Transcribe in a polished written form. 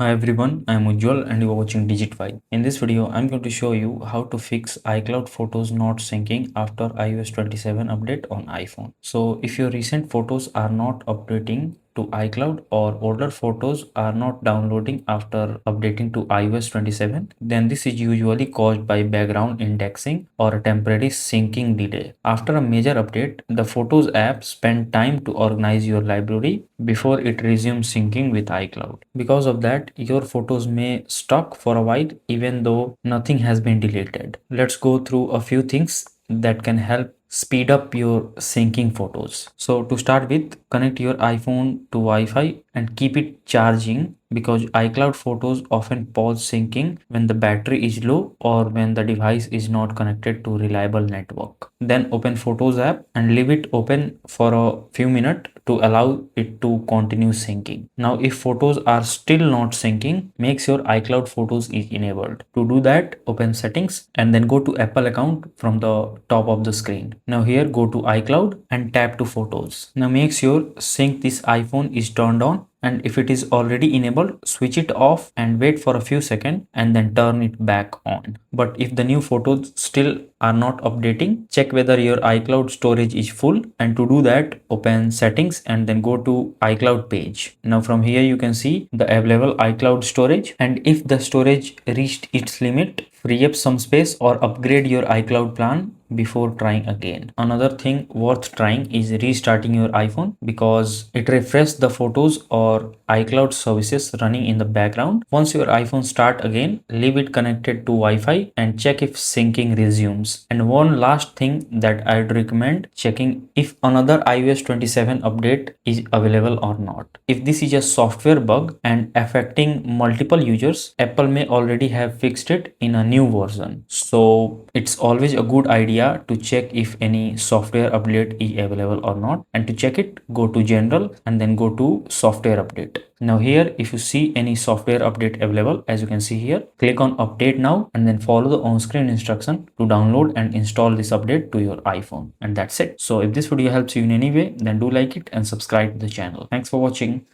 Hi everyone, I am Ujjwal and you are watching Digit5. In this video, I am going to show you how to fix iCloud photos not syncing after iOS 27 update on iPhone. So if your recent photos are not updating to iCloud or older photos are not downloading after updating to iOS 27, then this is usually caused by background indexing or a temporary syncing delay. After a major update, the Photos app spends time to organize your library before it resumes syncing with iCloud. Because of that, your photos may stuck for a while even though nothing has been deleted. Let's go through a few things that can help speed up your syncing photos. So to start with, connect your iPhone to Wi-Fi and keep it charging because iCloud photos often pause syncing when the battery is low or when the device is not connected to reliable network. Then open Photos app and leave it open for a few minutes to allow it to continue syncing. Now if photos are still not syncing, make sure iCloud photos is enabled. To do that, open settings and then go to Apple account from the top of the screen. Now here go to iCloud and tap to photos. Now make sure sync this iPhone is turned on, and if it is already enabled, switch it off and wait for a few seconds and then turn it back on. But if the new photos still are not updating, check whether your iCloud storage is full, and to do that, open settings and then go to iCloud page. Now from here you can see the available iCloud storage, and if the storage reached its limit, free up some space or upgrade your iCloud plan before trying again. Another thing worth trying is restarting your iPhone because it refreshes the photos or iCloud services running in the background. Once your iPhone start again, leave it connected to Wi-Fi and check if syncing resumes. And one last thing that I'd recommend checking if another iOS 27 update is available or not. If this is a software bug and affecting multiple users, Apple may already have fixed it in a new version. So it's always a good idea to check if any software update is available or not, and to check it, go to general and then go to software update. Now here, if you see any software update available, as you can see here, click on update now and then follow the on-screen instruction to download and install this update to your iPhone, and that's it. So if this video helps you in any way, then do like it and subscribe to the channel. Thanks for watching.